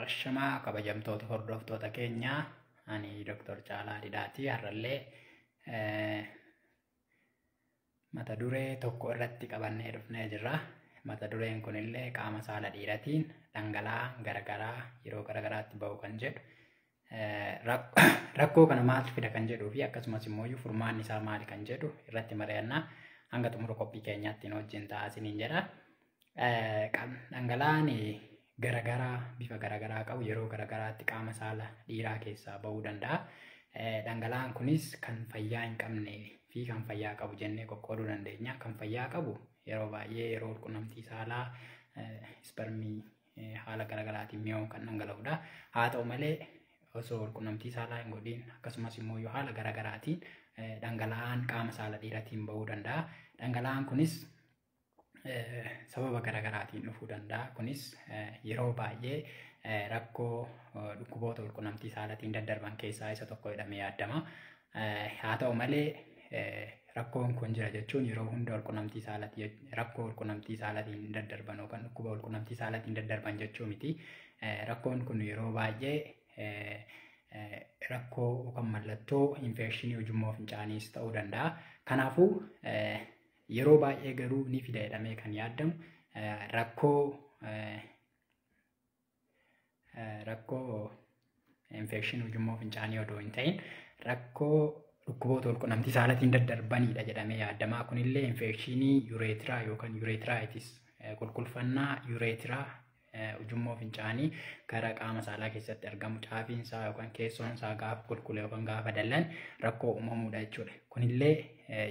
Shamaa kabajamtoota hordoftoota keenyaa ani Dr. Caalaa Didaatii har'allee mata duree tokko irratti qabannee dhufnee jirra. Mata dureen kunillee qaama saala dhiiratiin dhangala'aa garagaraa yeroo garagaraatti ba'u kan jedhu rakkoo kana maaltu fida kan jedhuu fi akkasumas immoo furmaanni isaa maali kan jedhu irratti mari'annaa hanga xumura qophii keenyaatti wajjin taasisaniin jedha. Dhangala'aan garagaraa bifa garagaraa qabu yeroo garagaraatti qaama saala dhiiraa keessaa ba'uu danda'a. Dhangala'aan kunis kan fayyaa hin qabnee fi kan fayyaa qabu jennee qoqqooduu dandeenya. Kan fayyaa qabu yeroo baay'ee yeroo qunnamtii saalaa ispermii haala garagaraatiin mi'oon kan dhangala'udha. Haa ta'u malee osoo qunnamtii saalaa hin godhin akkasumas immoo haala garagaraatiin dhangala'aan qaama saala dhiiraatiin ba'uu danda'a. Dhangala'aan kunis sababa garagaraatiin dhufuu danda'a. Kunis yeroo baay'ee rakkoo dhukkuboota qunnamtii saalaatiin daddarban keessaa isa tokko jedhamee yaadama. Haa ta'u malee rakkoon kun jira jechuun yeroo hunda qunnamtii saalaatiin rakkoo qunnamtii saalaatiin daddarban yookaan dhukkuba qunnamtii saalaatiin daddarban jechuu miti. Rakkoon kun yeroo baay'ee rakkoo yookaan mallattoo infekshinii ujummoo fincaaniis ta'uu danda'a. Kanaafuu yeroo baay'ee garuu ni fida jedhamee kan yaadamu rakkoo infekshinii ujummoo fincaanii odoo hin ta'in rakkoo dhukkuboota qunnamtii saalaatiin daddarbanidha jedhamee yaadama. Kunillee infekshinii yureetiraa yookaan yureetiraayitis qulqulfannaa yureetiraa ujummoo fincaanii gara qaama saalaa keessatti argamu caafiinsaa yookaan keessoonsaa gaafa qulqulle yookaan gaafa dallan rakkoo uumamuudha jechuudha. Kunillee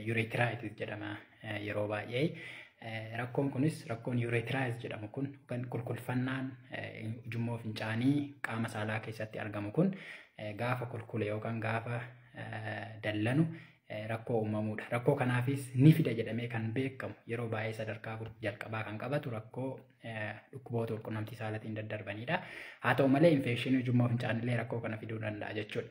yureetiraayitis jedhama yeroo baay'ee. Rakkoon kunis rakkoon yureetiraayitis jedhamu kun yookaan qulqulfannaan ujummoo fincaanii qaama saalaa keessatti argamu kun gaafa qulqulle yookaan gaafa dallanu rakkoo uumamuudha. Rakkoo kanaafis ni fida jedhamee kan beekamu yeroo baay'ee sadarkaa jalqabaa kan qabatu rakkoo dhukkuboota qunnamtii saalaatiin daddarbanidha. Haa ta'u malee infekshinii ujummoo fincaanillee rakkoo kana fiduu danda'a jechuudha.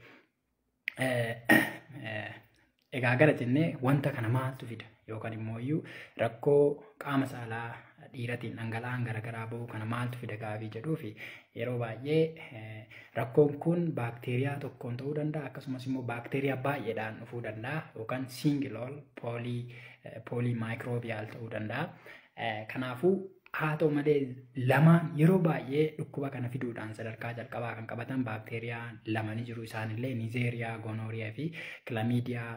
Egaa gara jennee wanta kana maaltu fida yookaan immoo rakkoo qaama saalaa dhiiratiin dhangala'aan garagaraa ba'uu kana maaltu fida gaafii jedhuu fi yeroo baay'ee rakkoon kun baakteeriyaa tokkoon ta'uu danda'a akkasumas immoo baakteeriyaa baay'eedhaan dhufuu danda'a yookaan singilool poolii maayikiroobiyaal ta'uu danda'a. Kanaafuu haa ta'u malee lamaan yeroo baay'ee dhukkuba kana fiduudhaan sadarkaa jalqabaa kan qabatan baakteeriyaa lama ni jiru. Isaanillee nizeeriyaa gonooriyaa fi kilamiidiyaa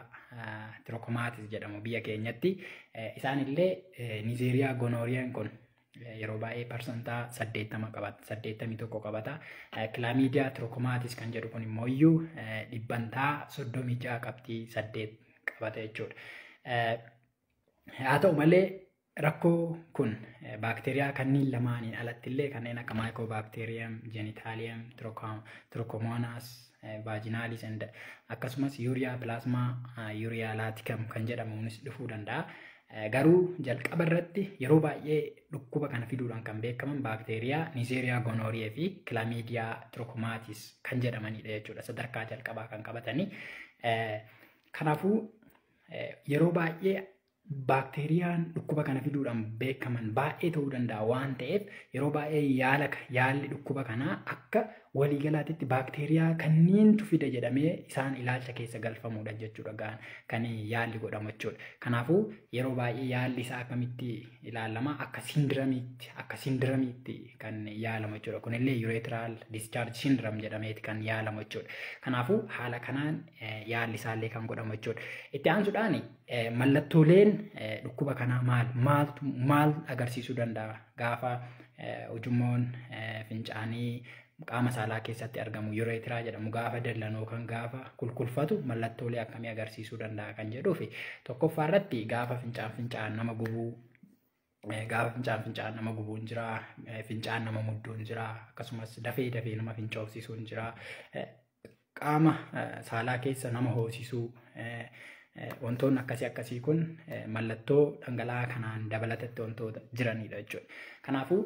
tirookomaatis jedhamu biyya keenyatti. Isaanillee nizeeriyaa gonooriyaan kun yeroo baay'ee parsantaa 81 qabata. Kilamiidiyaa tirookomaatis kan jedhu kun immoo dhibbantaa 36 qabxii 8 qabata jechuudha. Haa ta'u malee rakkoo kun baakteeriyaa kanneen lamaaniin alatti illee kanneen akka maayikoobakteeriyam, jenitaaliyam, tirookomoonaas, vaajinaalis akkasumas yuuriyaa pilaasmaa yuuriyaalaatikam kan jedhamuunis dhufuu danda'a. Garuu jalqaba irratti yeroo baay'ee dhukkuba kana fiduudhaan kan beekaman baakteeriyaa nizeeriyaa gonooriyaa fi kilamiidiyaa tirookomaatis kan jedhamanidha jechuudha. Sadarkaa jalqabaa kan qabatanii. Kanaafuu yeroo baay'ee baakteeriyaan dhukkuba kana fiduudhaan beekaman baay'ee ta'uu danda'a waan ta'eef yeroo baay'ee yaalli dhukkuba kanaa akka waliigalaatti baakteeriyaa kanneentu fida jedhamee isaan ilaalcha keessa galfamuudha jechuudha kan yaalli godhamu jechuudha. Kanaafuu yeroo baay'ee yaalli isaa akkamitti ilaalama akka sindiramiitti kan yaalamu jechuudha. Kunillee yureetiraal discharge syndrome jedhameeti kan yaalamu jechuudha. Kanaafuu haala kanaan yaalli isaallee kan godhamu jechuudha. Itti aansuudhaan mallattooleen dhukkuba kanaa maal agarsiisuu danda'a gaafa ujummoon fincaanii qaama saalaa keessatti argamu yureetiraa jedhamu gaafa dallanoo kan gaafa qulqulfatu mallattoolee akkamii agarsiisuu danda'a kan jedhuu fi tokkoffaa irratti gaafa fincaan nama gubuu fincaan nama gubuun jira, fincaan nama mudduun jira, akkasumas dafee nama fincoofsisuun jira, qaama saalaa keessa nama hoosisuu. Wantoonni akkasii kun mallattoo dhangala'aa kanaan dabalatatti wantoota jiranidha jechuudha. Kanaafuu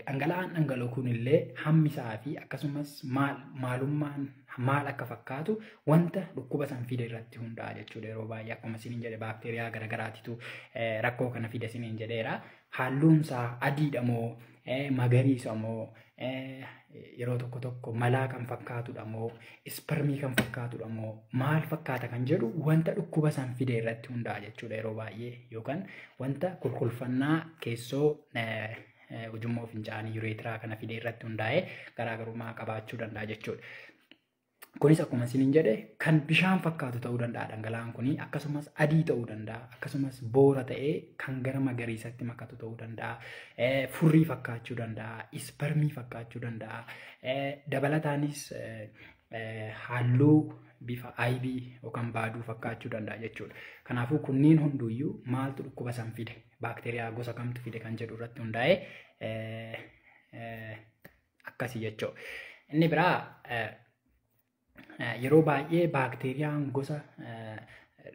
dhangala'aan dhangala'u kunillee hammisaa fi akkasumas maalummaan maal akka fakkaatu wanta dhukkuba san fide irratti hundaa'a jechuudha. Yeroo baay'ee akkuma isiniin jedhe baakteeriyaa garagaraatitu rakkoo kana fide isiniin jedheera. Halluunsaa adiidha moo magariisa moo yeroo tokko tokko malaa kan fakkaatudha moo ispermii kan fakkaatudha moo maal fakkaata kan jedhu wanta dhukkuba san fide irratti hundaa'a jechuudha yeroo baay'ee yookaan wanta kulkulfannaa keessoo ujummoo fincaanii ureetiraa kana fide irratti hundaa'ee garaagarummaa qabaachuu danda'a jechuudha. Kunis akkuma isiniin jedhe kan bishaan fakkaatu ta'uu danda'a dhangala'aan kuni akkasumas adii ta'uu danda'a akkasumas boora ta'ee kan gara magariisatti makatu ta'uu danda'a furrii fakkaachuu danda'a ispermii fakkaachuu danda'a dabalataanis halluu bifa aybii yookaan baaduu fakkaachuu danda'a jechuudha. Kanaafuu kunniin hunduuyyuu maaltu dhukkuba san fide baakteeriyaa gosa kamtu fide kan jedhu irratti hundaa'ee akkasii jechuudha. Inni biraa yeroo baay'ee baakteeriyaan gosa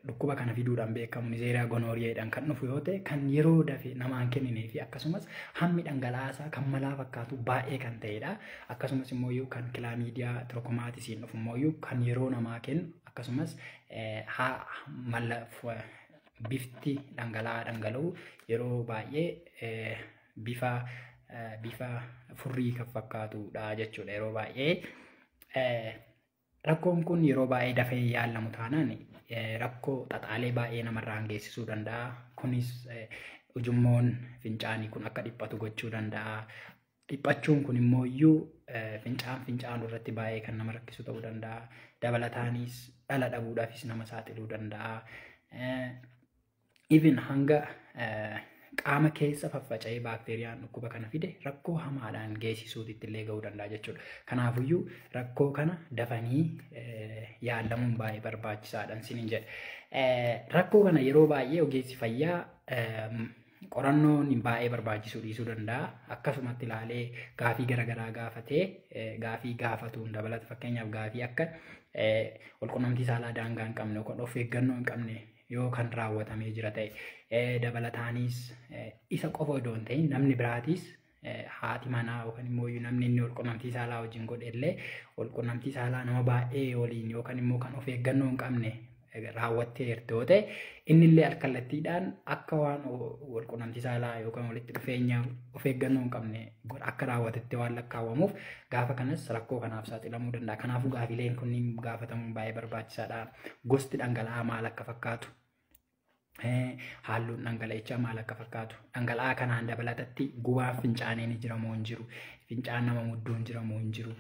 dhukkuba kana fiduudhaan beekamu Neisseria gonorrheaadhaan kan dhufu yoo ta'e kan yeroo dafee namaan kenninee fi akkasumas hammi dhangala'aasaa kan malaa fakkaatu baay'ee kan ta'edha. Akkasumas immoo kan kilaamiidiyaa tirookomaatisiin dhufu immoo kan yeroo namaa kennu akkasumas bifti dhangala'aa dhangala'u yeroo baay'ee bifa furrii kan fakkaatudha jechuudha yeroo baay'ee. Rakkoon kun yeroo baay'ee dafee yaalamu taanaan rakkoo xaxaalee baay'ee namarraan geessisuu danda'a. Kunis ujummoon fincaanii kun akka dhiphatu gochuu danda'a. Dhiphachuun kun immoo fincaan irratti baay'ee kan nama rakkisu ta'uu danda'a. Dabalataanis dhala dhabuudhaafis nama saaxiluu danda'a. Even hanga qaama keessa faffaca'ee baakteeriyaan dhukkuba kana fide rakkoo hamaadhaan geessisuutti illee ga'uu danda'a jechuudha. Kanaafiyyuu rakkoo kana dafanii yaalamuun baay'ee barbaachisaadhaan sinin jedhe. Rakkoo kana yeroo baay'ee ogeessi fayyaa qorannoon baay'ee barbaachisuu dhiisuu danda'a. Akkasumatti ilaalee gaafii garaagaraa gaafatee gaafii gaafatuun dabalata fakkeenyaaf gaafii akka walqunnamtii saalaa daangaa hin qabne yookaan of eeggannoo hin qabne yoo kan raawwatamee jira ta'e dabalataanis isa qofa odoo hin ta'in namni biraatis haati manaa yookaan immoo namni inni walqunnamtii saalaa wajjin godhe illee walqunnamtii saalaa nama baay'ee waliin yookaan immoo kan of eeggannoo hin qabne raawwattee jirtu yoo ta'e inni illee alkallattiidhaan akka waan walqunnamtii saalaa yookaan walitti dhufeenya of eeggannoo hin qabne akka raawwatetti waan lakkaawwamuuf gaafa kanas rakkoo kanaaf saaxilamuu danda'a. Kanaafuu gaafileen kunniin gaafatamuun baay'ee barbaachisaadha. Gosti dhangala'aa maal akka fakkaatu halluun dhangala'ichaa maal akka fakkaatu dhangala'aa kanaan dabalatatti gubaan fincaanii ni jira moo hin jiru fincaan nama mudduu hin jira moo hin jiru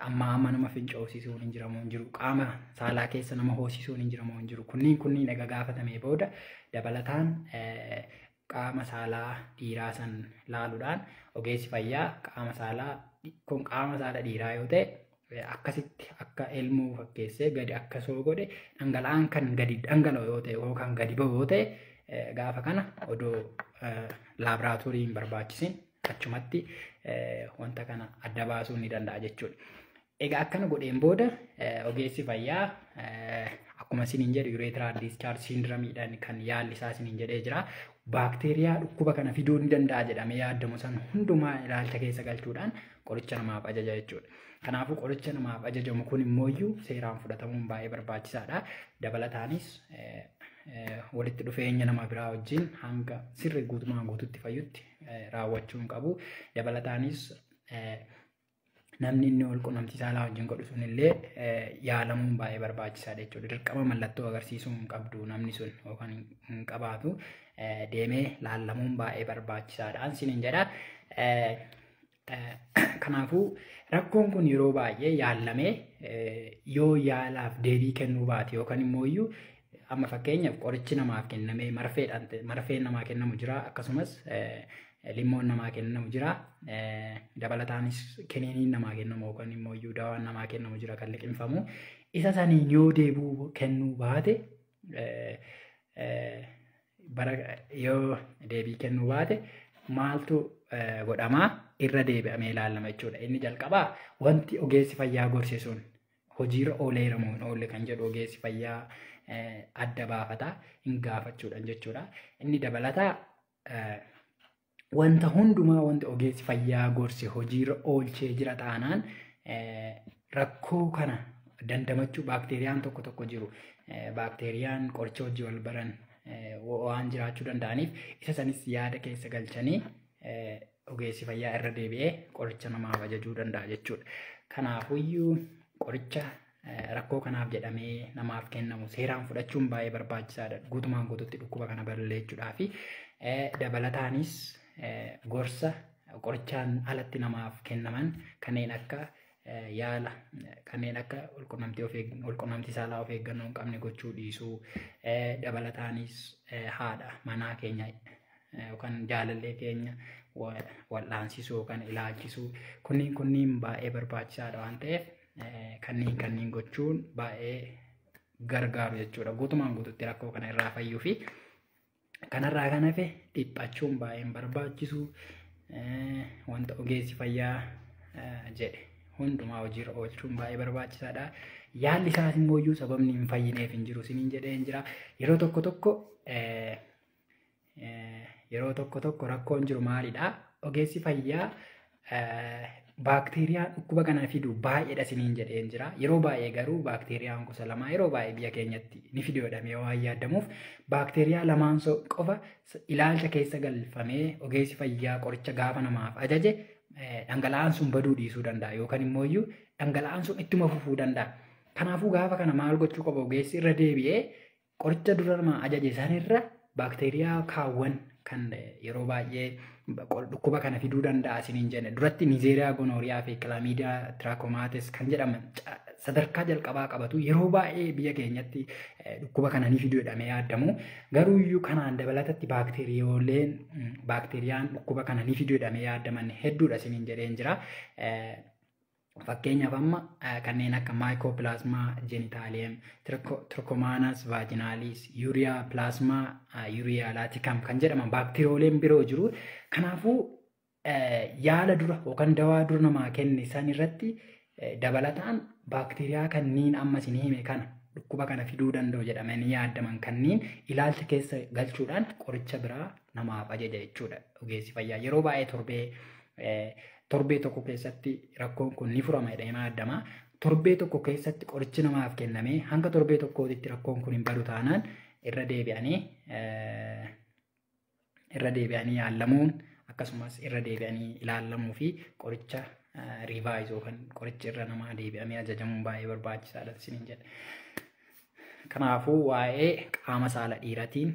amma nama fincoofsisuun hin jira moo hin jiru qaama saalaa keessa nama hoosisuun hin jira moo hin jiru kunniin egaa gaafatamee booda dabalataan qaama saalaa dhiiraa san laaluudhaan ogeessi fayyaa qaama saalaa dhiiraa yoo ta'e akkasitti akka elmuu fakkeessee gadi akka soo godhe dhangala'aan kan gadi dhangala'u yoo ta'e yookaan gadi ba'u yoo ta'e gaafa kana odoo laaboraatooriin barbaachisin achumatti wanta kana adda baasuu ni danda'a jechuudha. Egaa akkana godheen booda ogeessi fayyaa akkuma isiniin jedhu ureteral discharge syndromeedhaan kan yaalli isaa isiniin jedhee jira. Baakteeriyaa dhukkuba kana fiduu ni danda'a jedhamee yaadamu san hundumaa ilaalcha keessa galchuudhaan qoricha namaaf ajaja jechuudha. Kanaafuu qoricha namaaf ajajamu kun immoo seeraan fudhatamuun baay'ee barbaachisaadha. Dabalataanis walitti dhufeenya nama biraa wajjin hanga sirri guutumaan guututti fayyutti raawwachuu hin qabu. Dabalataanis namni inni walqunnamtii saalaa wajjin godhu sun illee yaalamuun baay'ee barbaachisaadha jechuudha. Dirqama mallattoo agarsiisuu hin qabdu namni sun yookaan hin qabaatu deemee laallamuun baay'ee barbaachisaadha isiniin jedha. Kanaafuu rakkoon kun yeroo baay'ee yaalamee yoo yaalaaf deebii kennuu baate yookaan immoo amma fakkeenyaaf qorichi namaaf kennamee marfeen namaa kennamu jira akkasumas limmoon namaa kennamu jira dabalataanis kiniiniin namaa kennamu yookaan immoo dawaan namaa kennamu jira kan liqimfamu isa saniin yoo deebii kennuu baate yoo deebii kennuu baate maaltu godhamaa irra deebi'amee ilaalama jechuudha. Inni jalqabaa wanti ogeessi fayyaa gorse sun hojiirra ooleera moo hin oolle kan jedhu ogeessi fayyaa adda baafata hin gaafachuudhaan jechuudha. Inni dabalataa wanta hundumaa wanti ogeessi fayyaa gorse hojiirra oolchee jira taanaan rakkoo kana dandamachuu baakteeriyaan tokko jiru. Baakteeriyaan qoricha hojii wal baran waan jiraachuu danda'aniif isa sanis yaada keessa galchanii ogeessi fayyaa irra deebi'ee qoricha namaaf ajajuu danda'a jechuudha. Kanaafuyyuu qoricha rakkoo kanaaf jedhamee namaaf kennamu seeraan fudhachuun baay'ee barbaachisaadha. Guutumaan guututti dhukkuba kana balleessuudhaa fi dabalataanis gorsa qorichaan alatti namaaf kennaman kanneen akka yaala kanneen akka walqunnamtii saalaa of eeggannoo hin qabne gochuu dhiisuu, dabalataanis haadha manaa keenya yookaan jaalallee keenya wal'aansisuu yookaan ilaalchisuu kunniin baay'ee barbaachisaadha waan ta'eef kanneen gochuun baay'ee gargaaru jechuudha. Guutumaan guututti rakkoo kana irraa fayyuu fi kanarraa kan hafe dhiphachuun baay'ee barbaachisu wanta ogeessi fayyaa jedhe hundumaa hojiirra oolchuun baay'ee barbaachisaadha. Yaalli isaas immoo iyyuu sababni hin fayyineef hin jiru isiniin jedhee hin jira. Yeroo tokko tokko rakkoon jiru maalidha? Ogeessi fayyaa baakteeriyaa dhukkuba kana fidu baay'eedha isiniin jedhee hin jira. Yeroo baay'ee garuu baakteeriyaan gosa lama yeroo baay'ee biyya keenyatti ni fidu jedhamee waan yaadamuuf baakteeriyaa lamaan qofa ilaalcha keessa galfamee ogeessi fayyaa qoricha gaafa namaaf ajaje dhangala'aan sun baduu dhiisuu danda'a yookaan immoo iyyuu dhangala'aan sun ittuma fufuu danda'a. Kanaafuu gaafa kana maal gochuu qaba ogeessi irra deebi'ee qoricha dura namaa ajaje sanirra baakteeriyaa kaawwan kan yeroo baay'ee dhukkuba kana fiduu danda'a isiniin jenne duratti Nizeeriyaa gonooriyaa fi kilaamiidiyaa tiraakomaatis kan jedhaman sadarkaa jalqabaa qabatu yeroo baay'ee biyya keenyatti dhukkuba kana ni fiduu jedhamee yaadamu. Garuu iyyuu kanaan dabalatatti baakteeriyaan dhukkuba kana ni fiduu jedhamee yaadaman hedduudha isiniin jedheen jira. Fakkeenyaaf amma kanneen akka maayikoopilaazmaa jenitaaliyem, tirkoomaanaas vaajinaalis, yuuriyaa pilaazmaa yuuriyaalaatikam kan jedhaman baakteeriyooleen biroo jiru. Kanaafuu yaala dura yookaan dawaa dura namaa kenne san irratti dabalataan baakteeriyaa kanneen amma isin hime kana dhukkuba kana fiduu danda'u jedhamanii yaadaman kanneen ilaalcha keessa galchuudhaan qoricha biraa namaaf ajaja jechuudha. Ogeessi fayyaa yeroo baay'ee torbee tokko keessatti rakkoon kun ni furama jedhamee yaadama. Torbee tokko keessatti qorichi namaaf kennamee hanga torbee tokkootitti rakkoon kun hin badu taanaan irra deebi'anii yaalamuun akkasumas irra deebi'anii ilaalamuu fi qoricha riivaayiz yookaan qoricha irra namaa deebi'amee ajajamuun baay'ee barbaachisaadha isiniin jedha. Kanaafuu waa'ee qaama saala dhiiratiin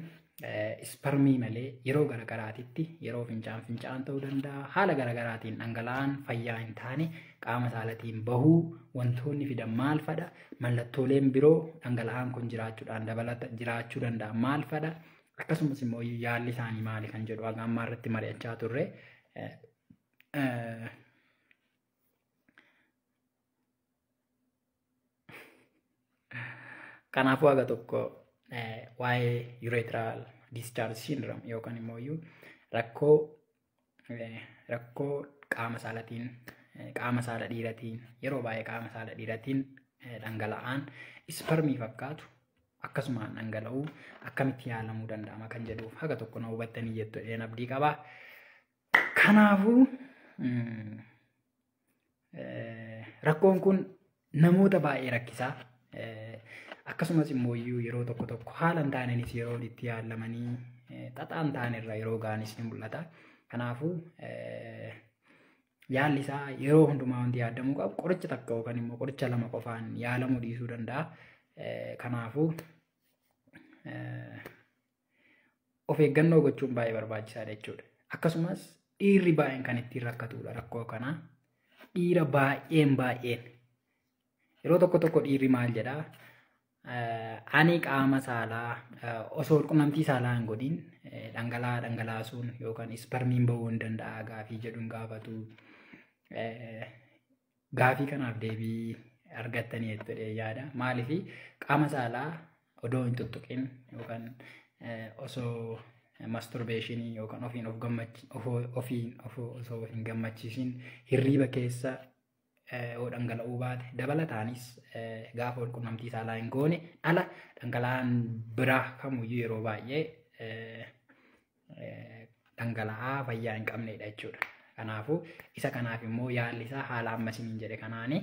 ispermii malee yeroo garagaraatitti yeroo fincaan ta'uu danda'a haala garagaraatiin dhangala'aan fayyaa hin taane qaama saalatiin bahuu wantoonni fidan maal fadha mallattooleen biroo dhangala'aan kun jiraachuudhaan dabalata jiraachuu danda'a maal fadha akkasumas immoo yaalli isaanii maali kan jedhu haga ammaa irratti mari'achaa turre. Kanaafuu haga tokko waa'ee urethral discharge syndrome yookaan immoo rakkoo qaama saala dhiiratiin yeroo baay'ee qaama saala dhiiratiin dhangala'aan ispermii fakkaatu akkasumaan dhangala'uu akkamitti yaalamuu danda'ama kan jedhuuf haga tokko na hubattanii jettu abdii qaba. Kanaafuu rakkoon kun namoota baay'ee rakkisaa. Akkasumas immoo yeroo tokko haala hin taaneenis yeroo itti yaalamanii xaxaa hin taanerra yeroo gaanis ni mul'ata. Kanaafuu yaalli isaa yeroo hundumaa wanti yaadamuu qabu qoricha takka yookaan immoo qoricha lama qofaan yaalamuu dhiisuu danda'a. Kanaafuu of eeggannoo gochuun baay'ee barbaachisaadha jechuudha. Akkasumas dhiirri baay'een kan ittiin rakkatudha rakkoo kana. Dhiira baay'een yeroo tokko dhiirri maal jedhaa? Ani qaama saalaa osoo qunnamtii saalaa hin godhin dhangalaasuun yookaan ispermiin bahuu hin danda'a gaafii jedhuun gaafatu. Gaafii kanaaf deebii argattanii jettee yaada. Maaliif qaama saalaa odoo hin tuttuqin yookaan osoo masturbeeshinii yookaan ofiin osoo hin gammachiisin hirriiba keessa dhangala'uu baate dabalataanis gaafa walqunnamtii saalaa hin goone ala dhangala'aan biraa kamuyyuu yeroo baay'ee dhangala'aa fayyaa hin qabnedha jechuudha. Kanaafuu isa kanaaf immoo yaalli isaa haala amma isiniin jedhe kanaani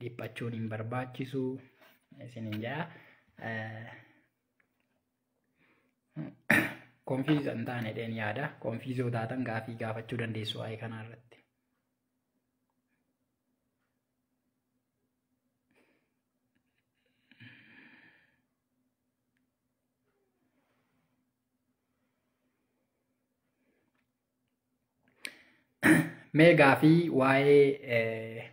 dhiphachuun hin barbaachisu isiniin jedha. konfiiza hin taane dheen yaada. Konfiizoo taatan gaafii gaafachuu dandeessu waa'ee kanarratti. Mee gaafii waa'ee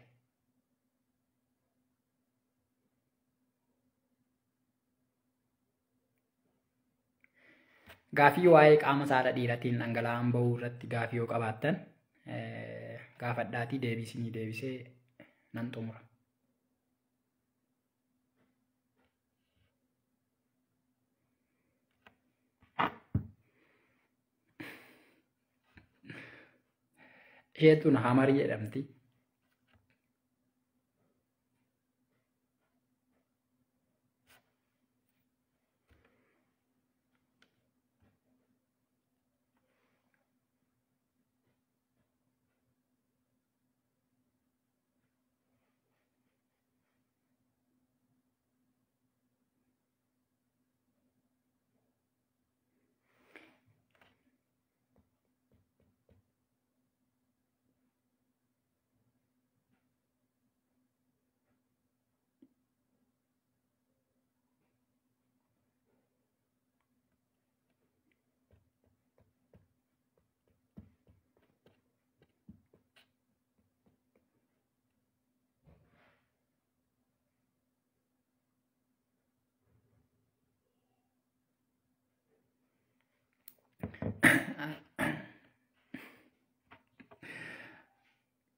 gaafii waa'ee qaama saala dhiiratiin dhangala'aan bahuu irratti gaafii yoo qabaattan gaafadhaatii deebisinii deebisee nan xumura. Isheetun hamarii jedhamti.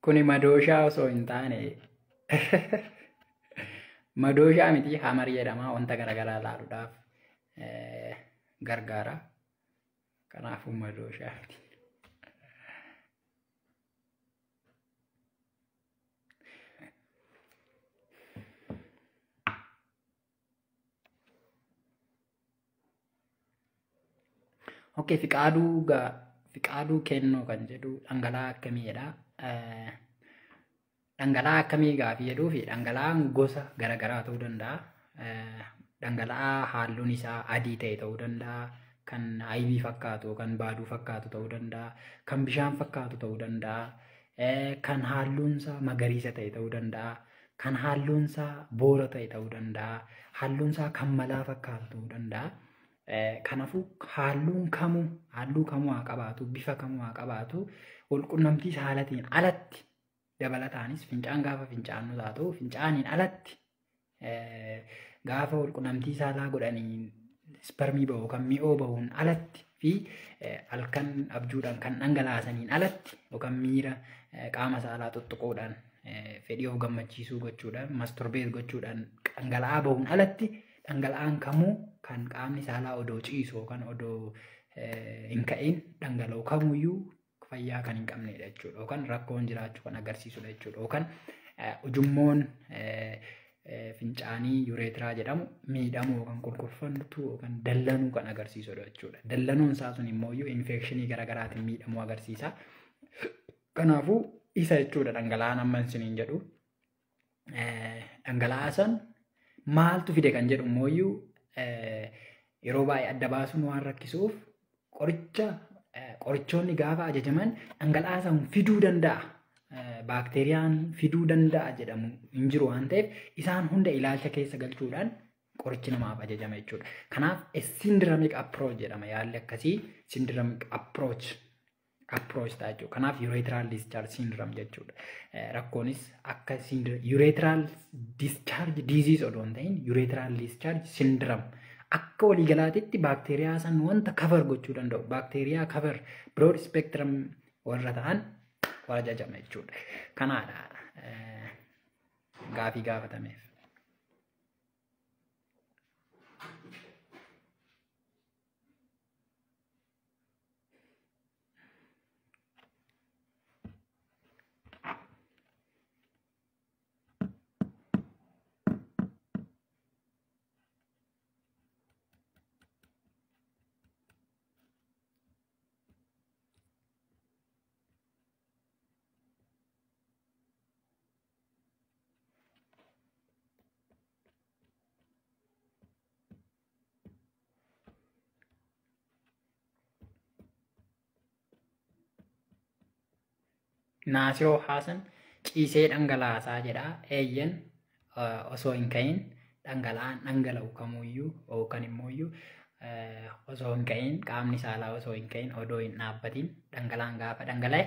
Kuni madooshaa osoo hin taane madooshaa miti hamarii jedhama. Wanta garaagaraa ilaaluudhaaf gargaara. Kanaafuu madooshaa miti. Oke, Fiqaaduu kennuu kan jedhu dhangala'aa akkamiidha? Dhangala'aa akkamii gaafii jedhuu fi dhangala'aan gosa garaagaraa ta'uu danda'a. Dhangala'aa halluun isaa adii ta'e ta'uu danda'a. Kan aybii fakkaatu, kan baaduu fakkaatu ta'uu danda'a. Kan bishaan fakkaatu ta'uu danda'a. Kan halluun isaa magariisa ta'e ta'uu danda'a. Kan halluun isaa boora ta'e ta'uu danda'a. Halluun isaa kan malaa fakkaatu ta'uu danda'a. Kanaafuu halluu kamuu haa qabaatu, bifa kamuu haa qabaatu, walqunnamtii saalatiin alatti dabalataanis fincaan gaafa fincaannu taatu fincaaniin alatti gaafa walqunnamtii saalaa godhanii spermii bahu kan mi'oo bahuun alatti fi halkan abjuudhaan kan dhangalaasaniin alatti yookaan miira qaama saalaa tuttuquudhaan fedhii of gammachiisuu gochuudhaan masturbeet gochuudhaan dhangala'aa bahuun alatti dhangala'aan kamuu kan qaamni saalaa odoo ciisu yookaan odoo hin ka'in dhangala'u kamuyyuu fayyaa kan hin qabnedha jechuudha. Yookaan rakkoon jiraachuu kan agarsiisudha jechuudha. Yookaan ujummoon fincaanii yureetiraa jedhamu miidhamuu yookaan kurkurfantuu yookaan dallanuu kan agarsiisudha jechuudha. Dallanuun isaa sun immoo infekshinii garaagaraatiin miidhamuu agarsiisa. Kanaafuu isa jechuudha dhangala'aan amma isiniin jedhu. Dhangala'aa san maaltu fide kan jedhu immoo yeroo baay'ee adda baasuun waan rakkisuuf qorichoonni gaafa ajajaman dhangala'aa san fiduu danda'a. Baakteeriyaan fiduu danda'a jedhamu hin jiru waan ta'eef isaan hunda ilaalcha keessa galchuudhaan qorichi namaaf ajajama jechuudha. Kanaaf syndromic approach jedhama yaalli akkasii syndromic approach ta'a jechuudha. Kanaaf urethral discharge syndrome jechuudha. Rakkoonis akka urethral discharge disease odoo hin ta'in urethral discharge syndrome akka waliigalaatitti baakteeriyaa san wanta cover gochuu danda'u. Baakteeriyaa cover broad spectrum warra ta'an ajajama jechuudha. Kanaadha gaafii gaafatameef. naasii ho'aa san ciisee dhangalaasaa jedha. Eeyyen osoo hin ka'iin dhangala'aan dhangala'u kamuyyuu yookaan immoo osoo hin ka'iin qaamni saalaa osoo hin ka'iin odoo hin dhaabbatiin dhangala'aan gaafa dhangala'e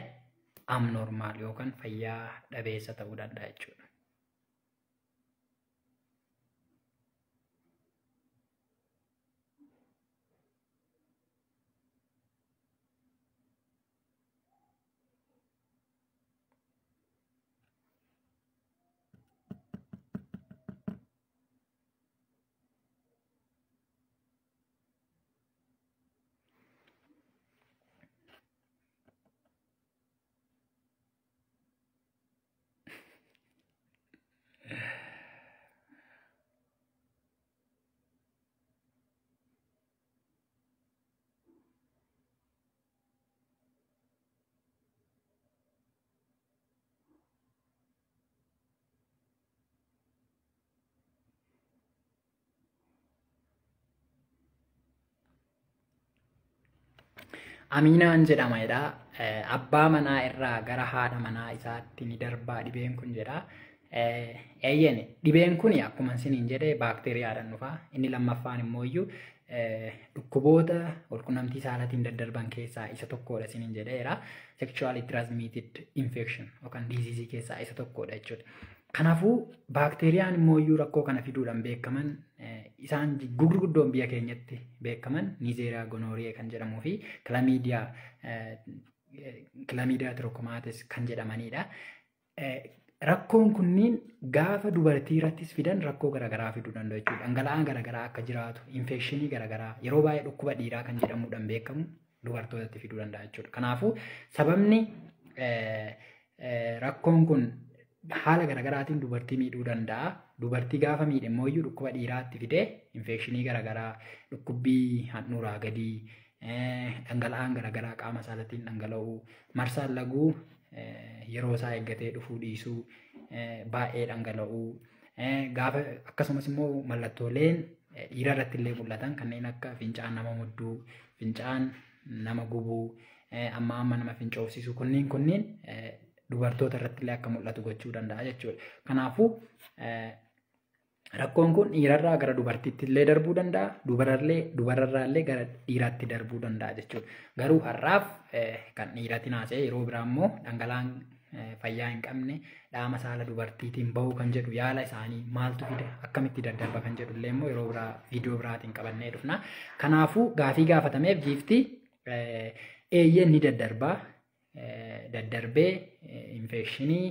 abnormaal yookaan fayyaa dhabeessa ta'uu danda'a jechuudha. Aminaan jedhamadha. Abbaa manaa irraa gara haadha manaa isaatti ni darbaa dhibeen kun jedha. Eeyyen dhibeen kun akkuma isiniin jedhe baakteeriyaadhaan dhufa. Inni lammaffaan immoo dhukkuboota walqunnamtii saalaatiin daddarban keessaa isa tokkodha isiniin jedheera. Sexually transmitted infection yookaan disease keessaa isa tokkodha jechuudha. Kanaafuu baakteeriyaan immoo rakkoo kana fiduudhaan beekaman isaan gurguddoon biyya keenyatti beekaman Neisseria gonorrhoeae kan jedhamuu fi Chlamydia trachomatis kan jedhamanidha. Rakkoon kunniin gaafa dubartii irrattis fidan rakkoo garaagaraa fiduu danda'u jechuudha. Dhangala'aan garaagaraa akka jiraatu, infekshinii garaagaraa yeroo baay'ee dhukkuba dhiiraa kan jedhamuudhaan beekamu dubartootatti fiduu danda'a jechuudha. Kanaafuu sababni rakkoon kun haala garaagaraatiin dubartii miidhuu danda'a. Dubartii gaafa miidhe immoo dhukkuba dhiiraatti fidee infekshinii garaagaraa, dhukkubbii handhuuraa gadii, dhangala'aan garaagaraa qaama saalaatiin dhangala'uu, marsaan laguu yeroo isaa eeggatee dhufuu dhiisuu, baay'ee dhangala'uu, gaafa akkasumas immoo mallattooleen dhiira irratti illee mul'atan kanneen akka fincaan nama mudduu, fincaan nama gubuu, amma nama fincoofsisuu kunniin dubartoota irratti illee akka mul'atu gochuu danda'a jechuudha. Kanaafuu rakkoon kun dhiirarraa gara dubartiitti illee darbuu danda'a, dubararraa illee gara dhiiraatti darbuu danda'a jechuudha. Garuu har'aaf kan dhiiratti naasee yeroo biraa immoo dhangala'aan fayyaa hin qabne dhaama saala dubartiitiin bahuu kan jedhu yaala isaanii maaltu fida akkamitti daddarba kan jedhu illee immoo yeroo biraa viidiyoo biraatiin qabannee dhufna. Kanaafuu gaafii gaafatameef jiifti eeyyeen ni daddarbaa. Daddarbee infekshinii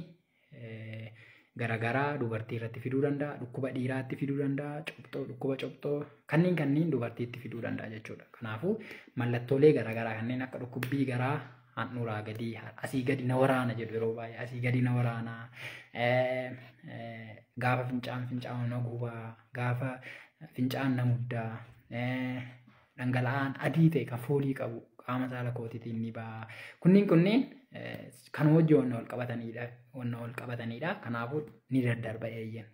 garaagaraa dubartii irratti fiduu danda'a, dhukkuba dhiiraatti fiduu danda'a, dhukkuba cobxoo kanneen dubartiitti fiduu danda'a jechuudha. Kanaafuu mallattoolee garaagaraa kanneen akka dhukkubbii garaa handhuuraa gadii, asii gadi na waraana jedhu yeroo baay'ee asii gadi na waraana, gaafa fincaan na gubaa, gaafa fincaan na muddaa, dhangala'aan adii ta'e kan foolii qabu qaama saala kootiitiin ni ba'a. Kunniin kan hojii wal qabatanidha. Kanaafuu ni daddarba eeyyen.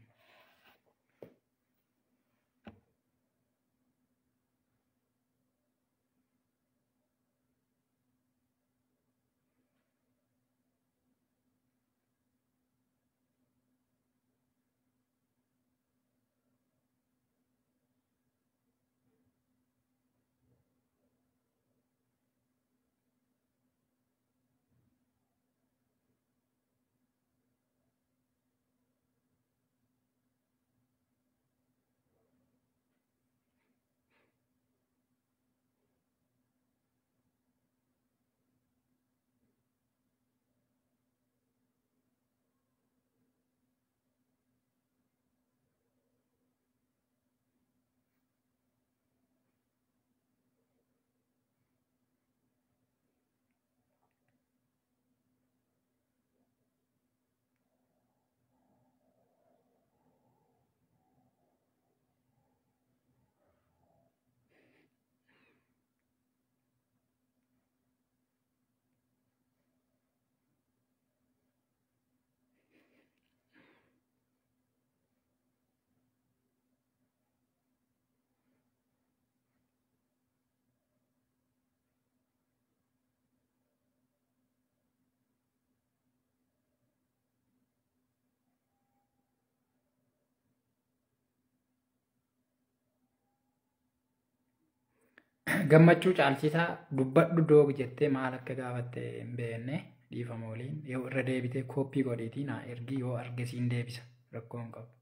gammachuu caalchisaa dubbadhu doog jettee maal akka gaafatte hin beekne dhiifama waliin yoo irra deebitee kooppii godhiitii naa ergi yoo arge siin deebisa rakkoo hin qabu.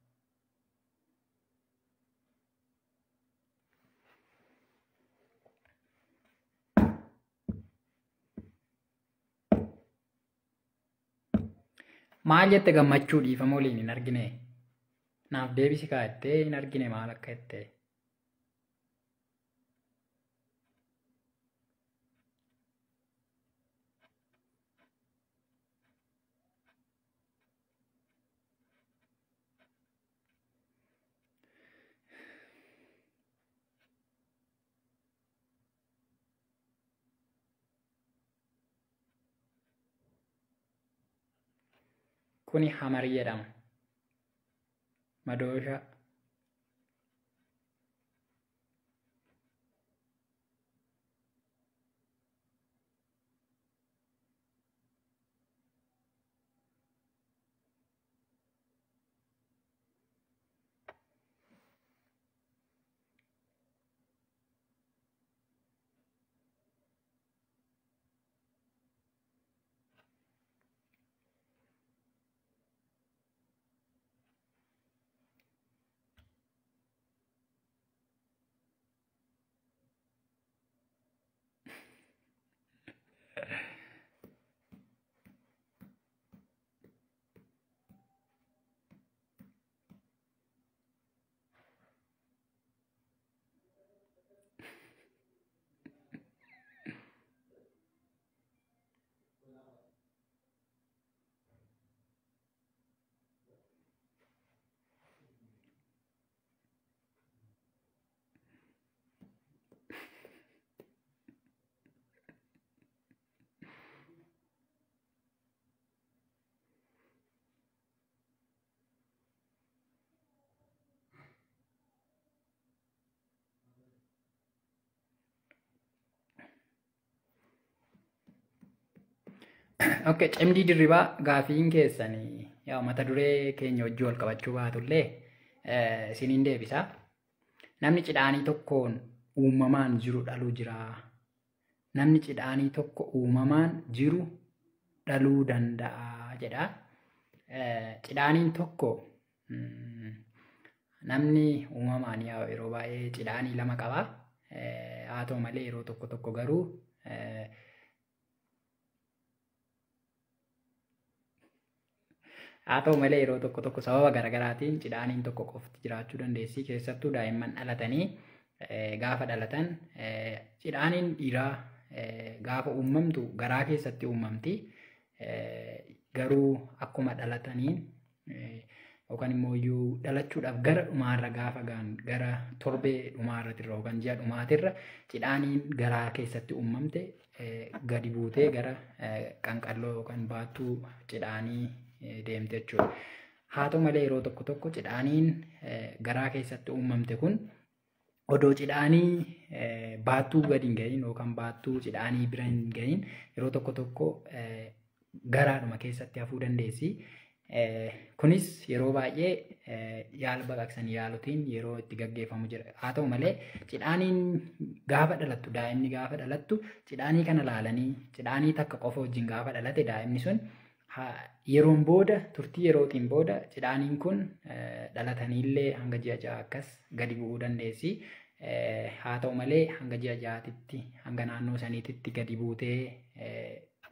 Maal jette gammachuu dhiifama waliin hin argine naaf deebisi kaayattee hin argine maal akka jette. Kuni hamarii jedhama. Madoosha. Okay, cimdii dirribaa gaafiin keessanii yaa mata duree keenya wajjin wal qabachuu baatullee isiniin deebisa. Namni cidhaanii tokkoon uumamaan jiru dhaluu jira. Namni cidhaanii tokko uumamaan jiru dhaluu danda'a jedha. Cidhaaniin tokko namni uumamaan yeroo baay'ee cidhaanii lama qaba. Haa ta'u malee yeroo tokko tokko garuu haa ta'u malee yeroo tokko tokko sababa garaagaraatiin cidhaaniin tokko qofti jiraachuu dandeessi. Keessattuu daa'imman dhalatanii gaafa dhalatan cidhaaniin dhiiraa gaafa uumamtu garaa keessatti uumamti. Garuu akkuma dhalataniin yookaan immoo iyyuu dhalachuudhaaf gara dhumaarra gaafa gaan gara torbee dhumaarratirra yookaan ji'a dhumaatirra cidhaaniin garaa keessatti uumamte gadi buutee gara qanqalloo yookaan baattuu cidhaanii deemte jechuudha. Haa ta'u malee yeroo tokko tokko cidhaaniin garaa keessatti uumamte kun odoo cidhaanii baattuu gadi hin gahin yookaan baattuu cidhaanii bira hin gahin yeroo tokko tokko garaadhuma keessatti hafuu dandeessi. Kunis yeroo baay'ee yaala baqaqsanii yaalutiin yeroo itti gaggeeffamu jira. Haa ta'u malee cidhaaniin gaafa dhalattu daa'imni gaafa dhalattu cidhaanii kana laalanii cidhaanii takka qofa wajjin gaafa dhalate daa'imni sun yeroon booda turtii yerootiin booda cidhaaniin kun dhalataniillee hanga ji'a ja'a akkas gadi bu'uu dandeessi. Haa ta'u malee hanga ji'a ja'aatitti hanga naannoo saniititti gadi buutee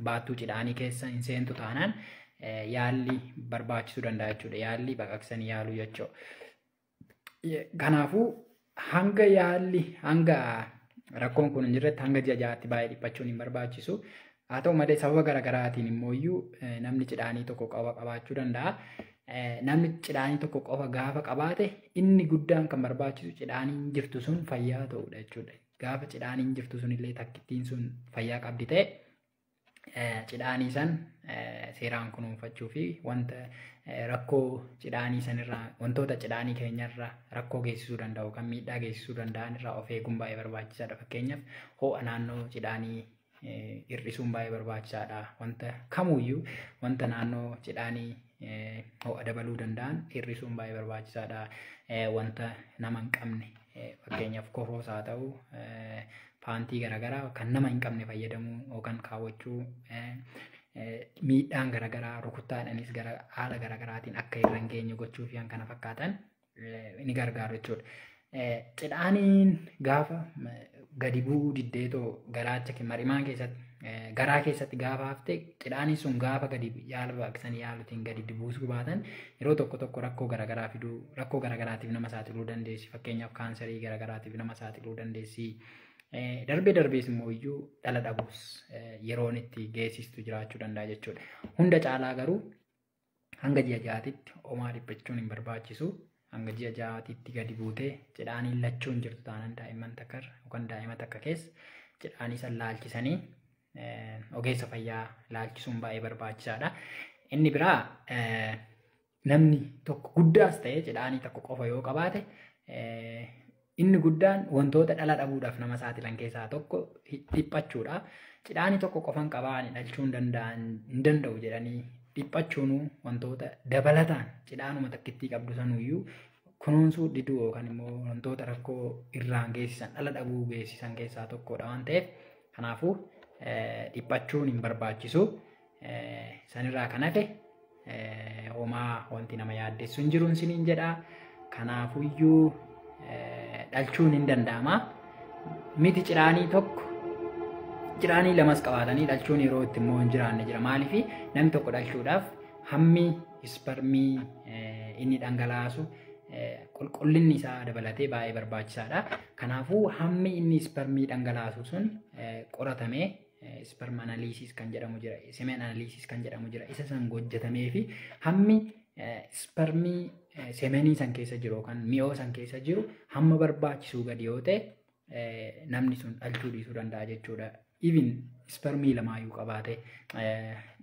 baattuu cidhaanii keessa hin seentu taanaan yaalli barbaachisuu danda'a jechuudha. Yaalli baqaqsanii yaaluu jechuudha. Kanaafuu hanga rakkoon kun hin jirretti hanga ji'a ja'aatti baay'ee dhiphachuun hin barbaachisu. Haa ta'u malee sababa garaagaraatiin immoo iyyuu namni cidhaanii tokko qofa qabaachuu danda'a. Namni cidhaanii tokko qofa gaafa qabaate inni guddaan kan barbaachisu cidhaaniin jirtu sun fayyaa ta'uudha jechuudha. Gaafa cidhaaniin jirtu sun illee takkittiin sun fayyaa qabdi ta'e cidhaanii san seeraan kunuunfachuu fi wanta rakkoo cidhaanii sanirraa wantoota cidhaanii keenyarraa rakkoo geessisuu danda'u kan miidhaa geessisuu danda'an irraa of eeguun baay'ee barbaachisaadha. Fakkeenyaaf ho'a naannoo cidhaanii hir'isuun baay'ee barbaachisaadha. Wanta kamuyyuu wanta naannoo cidhaanii ho'a dabaluu danda'an hir'isuun baay'ee barbaachisaadha. Wanta nama hin qabne fakkeenyaaf kofoos haa ta'u paantii garaagaraa kan nama hin qabne fayyadamuu yookaan kaawwachuu miidhaan garaagaraa rukuttaadhaanis haala garaagaraatiin akka irra hin geenye gochuu fi kana fakkaatan ni gargaaru jechuudha. Cidhaaniin gaafa gadi bu'uu diddeetoo garaacha marimaan keessatti garaa keessatti gaafa hafte cidhaanii sun gaafa gadi yaala baaqsanii yaalutiin gadi buusuu baatan yeroo tokko rakkoo garaagaraa fiduu rakkoo garaagaraatiif nama saaxiluu dandeessi. Fakkeenyaaf kaansarii garaagaraatiif nama saaxiluu dandeessi. Darbees immoo iyyuu dhala dhabuus yeroon itti geessistu jiraachuu danda'a jechuudha. Hunda caalaa garuu hanga ji'a ja'aatitti homaa dhiphachuun hin barbaachisu. Hanga ji'a ja'aatitti gadi buutee cidhaanii lachuun jirtu taanaan daa'imman takka yookaan daa'ima takka keessa cidhaanii san laalchisanii ogeessa fayyaa laalchisuun baay'ee barbaachisaadha. Inni biraa namni tokko guddaas ta'ee cidhaanii tokko qofa yoo qabaate inni guddaan wantoota dhala dhabuudhaaf nama saaxilan keessaa tokko dhiphachuudha. Cidhaanii tokko qofan qabaanii dhalchuu hin danda'u jedhanii dhiphachuun wantoota dabalataan cidhaanuma takkittii qabdu sanuyyuu kunuunsuu diduu yookaan immoo wantoota rakkoo irraan geessisan dhala dhabuu geessisan keessaa tokkodha waan ta'eef kanaafuu dhiphachuun hin barbaachisu. Sanirraa kan hafe homaa wanti nama yaaddessu hin jiruun siniin jedha. Kanaafuyyuu dhalchuun hin danda'ama. Miti cidhaanii tokko cidhaanii lamas qabaatanii dhalchuun yeroo itti immoo hin jiraanne jira. Maaliif namni tokko dhalchuudhaaf hammi ispermii inni dhangalaasu qulqullinni isaa dabalatee baay'ee barbaachisaadha. Kanaafuu hammi inni ispermii dhangalaasu sun qoratamee sperm analysis kan jedhamu jira, semen analysis kan jedhamu jira. Isa san hojjetamee fi hammi spermii semenii san keessa jiru yookaan mi'oo san keessa jiru hamma barbaachisuu gadi yoo ta'e namni sun dhalchuu dhiisuu danda'a jechuudha. Even spermii lamaayyuu qabaate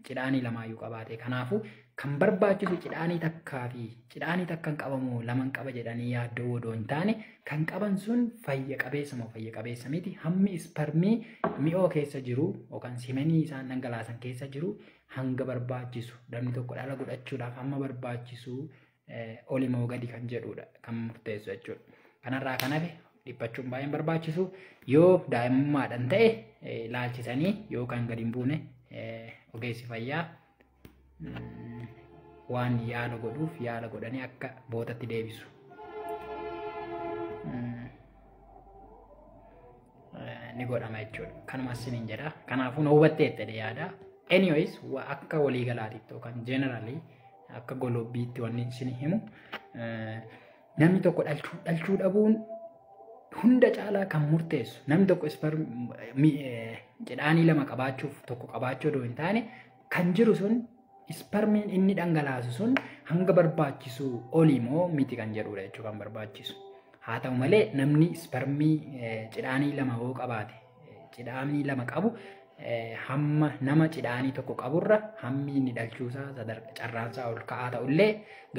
cidhaanii lamaayyuu qabaate kanaafuu kan barbaachisu cidhaanii takkaa fi cidhaanii takkan qabamu laman qaba jedhanii yaaddoo odoo hin taane kan qaban sun fayya qabeessa moo fayya qabeessa miti hammi spermii mi'oo keessa jiru yookaan semenii isaan dhangalaasan keessa jiru hanga barbaachisu namni tokko dhala godhachuudhaaf hamma barbaachisu oli moo gadi kan jedhudha kan murteessu jechuudha. Kanarraa kan hafe dhiphachuun baay'een barbaachisu yoo daa'imummaadhaan ta'e laalchisanii yookaan gadi hin buune ogeessi fayyaa waan yaala godhuuf yaala godhanii akka bootatti deebisu. Ni godhama jechuudha. Kanumas siniin jedha. Kanaafuu na hubatteettedha yaada. Anyways akka waliigalaatitti yookaan generally akka golobbiitti wanni isin himu namni tokko dhalchuu dhabuun hunda caalaa kan murteessu namni tokko cidhaanii lama qabaachuuf tokko qabaachuu odoo hin taane kan jiru sun spermiin inni dhangalaasu sun hanga barbaachisu olii moo miti kan jedhudha jechuudha kan barbaachisu. Haa ta'u malee namni spermii cidhaanii lama yoo qabaate cidhaanii lama qabu hamma nama cidhaanii tokko qaburra hammi inni dhalchuusaa sadarkaa carraansaa ol ka'aa ta'ullee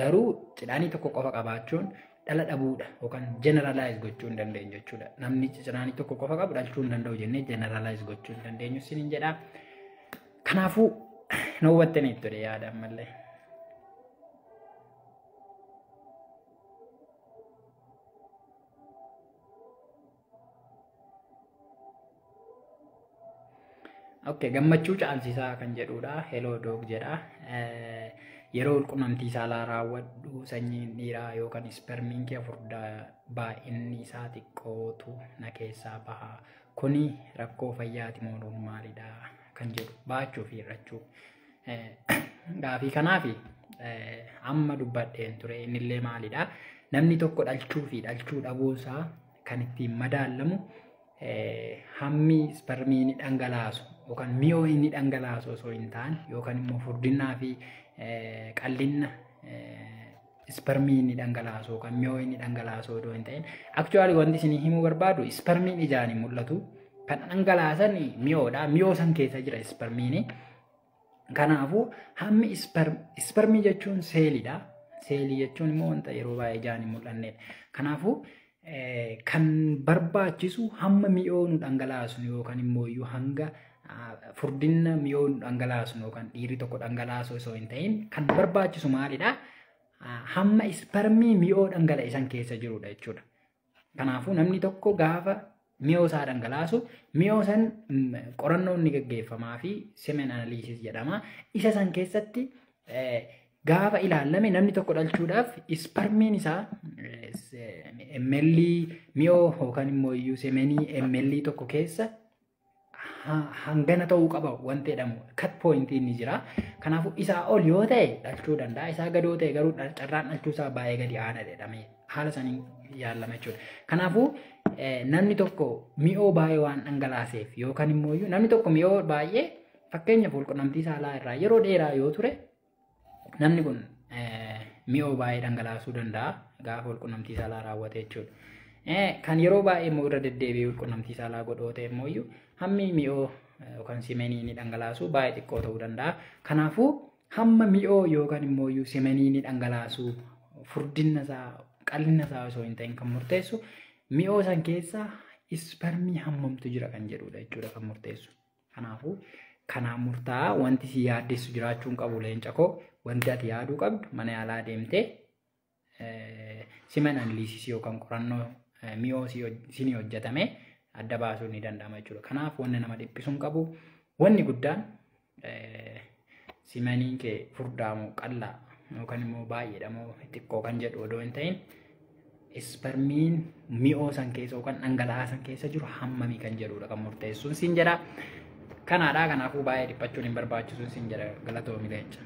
garuu cidhaanii tokko qofa qabaachuun dhala dhabuudha yookaan generalize gochuu hin dandeenyu jechuudha. Namni cidhaanii tokko qofa qabu dhalchuu hin danda'u jennee generalize gochuu hin dandeenyu siniin jedha. Kanaafuu na hubattaniittu yaada ammallee. Okay, gammachuu caalchisaa kan jedhudha. Hello dog jedha. Yeroo qunnamtii saalaa raawwadhu sanyiin dhiiraa yookaan spermiin kee furdaa baay'inni isaa xiqqootu na keessaa baha. Kuni rakkoo fayyaati moo normaalidha kan jedhu baachuu fi hir'achuu. Gaafii kanaafi amma dubbadheen ture innillee maalidha? Namni tokko dhalchuu fi dhalchuu dhabuusaa kan ittiin madaalamu hammi spermiin dhangalaasu yookaan mi'oo inni dhangalaasu osoo hin taane yookaan immoo furdinnaa fi qal'inna spermiin inni dhangalaasu yookaan mi'oo inni dhangalaasu odoo hin ta'in actually wanti isin himuu barbaadu spermiin ijaan hin mul'atu kan dhangalaasan mi'oodha mi'oo san keessa jira spermiin. Kanaafuu hammi spermii jechuun seelidha. Seelii jechuun immoo wanta yeroo baay'ee ijaan hin mul'annedha. Kanaafuu kan barbaachisu hamma mi'oo nu dhangalaasu yookaan immoo hanga furdinna mi'oo nu dhangalaasu yookaan dhiirri tokko dhangalaasu osoo hin ta'in kan barbaachisu maalidha? Hamma spermii mi'oo dhangala'e san keessa jirudha jechuudha. Kanaafuu namni tokko gaafa mi'oo isaa dhangalaasu mi'oo san qorannoon ni gaggeeffamaa fi semen analysis jedhama. Isa san keessatti gaafa ilaalame namni tokko dhalchuudhaaf isparmiin isaa ml mi'oo yookaan immoo iyyuu semenii ml tokko keessa hangana ta'uu qaba wanti jedhamu cut point ni jira. Kanaafuu isaa ol yoo ta'e dhalchuu danda'a. Isaa gadi yoo ta'e garuu carraan dhalchuu isaa baay'ee gadi aana jedhame haala saniin yaallama jechuudha. Kanaafuu namni tokko mi'oo baay'ee waan dhangalaaseef yookaan immoo iyyuu namni tokko mi'oo baay'ee fakkeenyaaf walqunnamtii saalaa irraa yeroo dheeraa yoo ture namni kun mi'oo baay'ee dhangalaasuu danda'a gaafa walqunnamtii saalaa raawwate jechuudha. Kan yeroo baay'ee immoo irra deddeebi'ee walqunnamtii saalaa godhoo ta'e immoo iyyuu hammi mi'oo yookaan semenii ni dhangalaasu baay'ee xiqqoo ta'uu danda'a. Kanaafuu hamma mi'oo yookaan immoo iyyuu semenii ni dhangalaasu furdinna isaa qal'ina isaa osoo hin ta'in kan murteessu mi'oo san keessa isparmii hammamtu jira kan jedhudha jechuudha kan murteessu. Kanaafuu kanaan murtaa'aa wanti si yaaddessu jiraachuu hin qabu leenca koo. Wanti ati yaaduu qabdu mana yaalaa deemtee semen analysis yookaan qorannoo mi'oo sinii hojjetame adda baasuun ni danda'ama jechuudha. Kanaaf wanni nama dhiphisuu hin qabu. Wanni guddaan semeniin kee furdaa moo qal'aa yookaan immoo baay'eedha moo xiqqoo kan jedhu odoo hin ta'in isparmiin mi'oo san keessa yookaan dhangala'aa san keessa jiru hammami kan jedhudha kan murteessuun siin jedha. Kanaadhaa kanaafuu baay'ee dhiphachuun hin barbaachisuun siin jedha galatoomi leenca.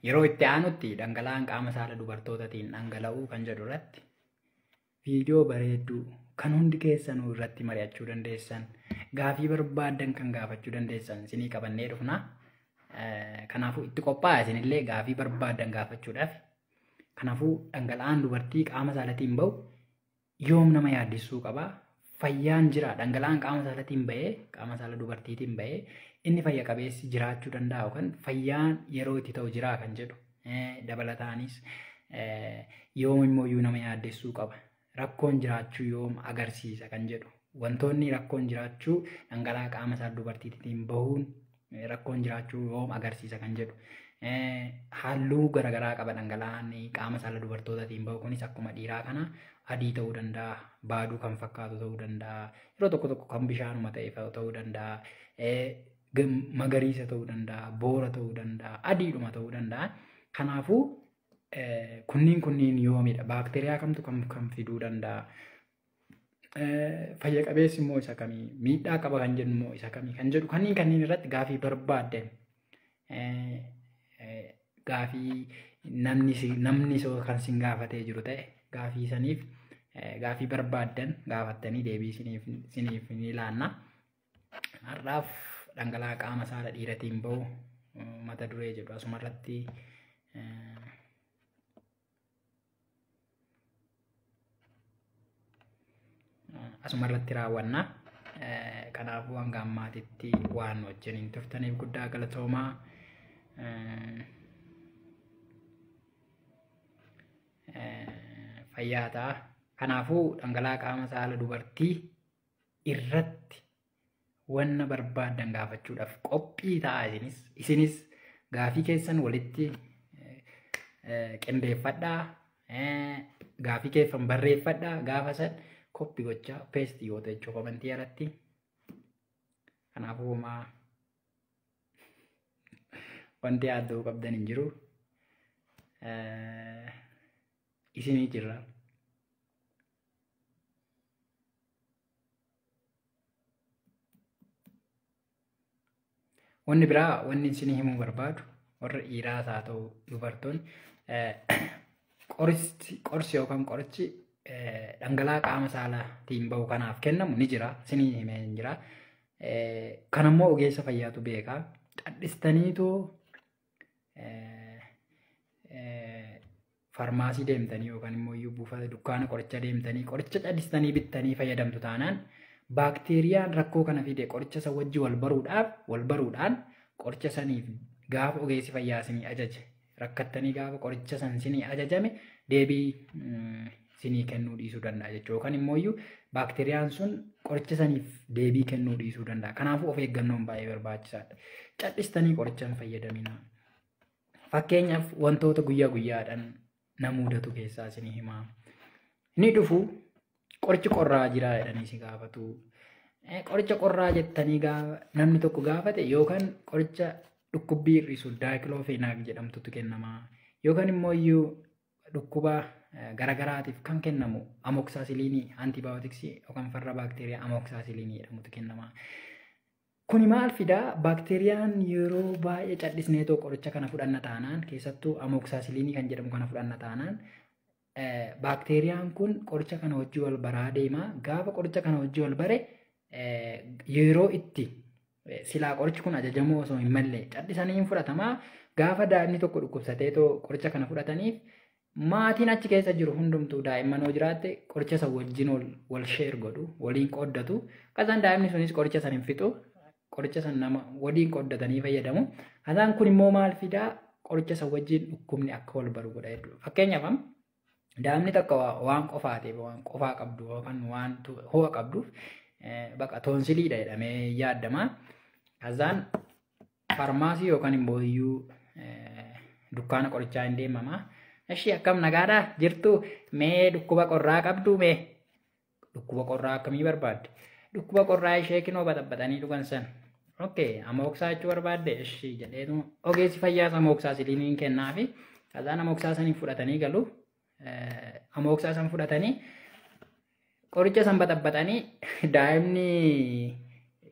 Yeroo itti aanutti dhangala'aan qaama saala dubartootaatiin dhangala'uu kan jedhu irratti viidiyoo bareedduu kan hundi keessanuu irratti mari'achuu dandeessan gaafii barbaadan kan gaafachuu dandeessan isinii qabannee dhufna. Kanaafuu itti qophaa'aa isinillee gaafii barbaadan gaafachuudhaaf. Kanaafuu dhangala'aan dubartii qaama saalatiin bahu yoom nama yaaddessuu qaba. Fayyaan jira dhangala'aan qaama saalatiin bahee qaama saala dubartiitiin bahee inni fayya qabeessi jiraachuu danda'a yookaan fayyaan yeroo itti ta'u jira kan jedhu dabalataanis yoom immoo nama yaaddessuu qaba. Rakkoon jiraachuu yoom agarsiisa kan jedhu wantoonni rakkoon jiraachuu dhangala'aa qaama saala dubartiitiin bahuun rakkoon jiraachuu yoom agarsiisa kan jedhu halluu garaagaraa qaba dhangala'aan qaama saala dubartootaatiin bahu kunis akkuma dhiiraa kana adii ta'uu danda'a, baaduu kan fakkaatu ta'uu danda'a, yeroo tokko tokko kan bishaanuma ta'e ta'uu danda'a, magariisa ta'uu danda'a, boora ta'uu danda'a, adiidhuma ta'uu danda'a. Kanaafuu kunniin yoomidha. Baakteeriyaa kamtu kan fiduu danda'a. Fayya qabeessi immoo isa kamii, miidhaa qaba kan jennu immoo isa kamii kan jedhu kanniin irratti gaafii barbaaddan gaafii namni kan sin gaafatee jiru ta'e gaafii saniif gaafii barbaaddan gaafattanii deebii siniif ni ilaanna. Har'aaf dhangala'aa qaama saala dhiiratiin bahu mata duree jedhu asumarratti raawwanna. Kanaafuu hanga ammaatitti waan wajjiniin turtaniif guddaa galatoomaa. Fayyaa ta'a. Kanaafuu dhangala'aa qaama saala dubartii irratti wanna barbaadan gaafachuudhaaf qophii ta'a isinis gaafii keessan walitti qindeeffadhaa gaafii keessan barreeffadhaa gaafa san koppii gochaa peestii yoo ta'e jechuudha komentii irratti. Kanaafuu wanti yaaddoo qabdan hin jiru. Isinii jirra. Wanni biraa wanni isinii himuu barbaadu warra dhiiraas haa ta'u dubartoonni qorsi yookaan qorichi dhangala'aa qaama saalaatiin bahu kanaaf kennamu ni jira. Isinii himee hin jira. Kanammoo ogeessa fayyaatu beekaa. Cadhistaniitu farmaasii deemtanii yookaan immoo iyyuu buufata dukkaana qoricha deemtanii qoricha cadhistanii bittanii fayyadamtu taanaan baakteeriyaan rakkoo kana fide qoricha san wajji wal baruudhaan qoricha saniif gaafa ogeessi fayyaa isinii ajaje rakkattanii gaafa qoricha san isinii ajajame deebii isinii kennuu dhiisuu danda'a jechuudha. Yookaan immoo iyyuu baakteeriyaan sun qoricha saniif deebii kennuu dhiisuu danda'a. Kanaafuu of eeggannoon baay'ee barbaachisaadha. Cadhistanii qoricha hin fayyadaminaa. Fakkeenyaaf wantoota guyyaa guyyaadhaan nama mudatu keessaa isinii himaa. Ni dhufu qorichi qorraa jira jedhanii si gaafatu. Qoricha qorraa jettanii namni tokko gaafate yookaan qoricha dhukkubbii hir'isu daayikiloofenaak jedhamtutu kennamaa. Yookaan immoo iyyuu dhukkuba garagaraatiif kan kennamu amoksaasiliinii antibiyootiksii yookaan farra baakteeriyaa amoksaasiliinii jedhamutu kennamaa. Kuni maal fidaa baakteeriyaan yeroo baay'ee cadhisneetoo qoricha kana fudhanna taanaan keessattuu amoksaasiliinii kan jedhamu kana fudhanna taanaan baakteeriyaan kun qoricha kana wajji wal baraa deemaa. Gaafa qoricha kana wajji wal bare yeroo itti silaa qorichi kun ajajamoo osoo hin malle cadhisanii hin fudhatamaa. Gaafa daa'imni tokko dhukkubsateetoo qoricha kana fudhataniif maatiin achi keessa jiru hundumtuu daa'imman yoo jiraatte qoricha san wajjin wal sheer godhu waliin qooddatu. Kasaan daa'imni sunis qoricha san hin fixu. Qoricha san nama waliin qooddatanii fayyadamu. Kasaan kun immoo maal fidaa qoricha san wajjin dhukkubni akka wal baru godha jechuudha. Fakkeenyaaf daa'imni takka waan qofaateef waan qofaa qabdu yookaan waan ho'a qabduuf baqa toonsiliidha jedhamee yaadama. Kasaan farmaasii yookaan immoo iyyuu dukkaana qorichaa hin deemama. Ishii akkam nagaadhaa jirtu mee dhukkuba qorraa qabdu mee dhukkuba qorraa akkamii barbaadde? Dhukkuba qorraa ishee kinoo baxabbatanii dhugan san. Okay, amoksaa jechuu barbaadde ishii jedheetu ogeessi fayyaas amoksaasiliiniin kennaafi kasaan amoksaa sanii fudhatanii galu. Amoksaa san fudhatanii qoricha san baxabbatanii daa'imni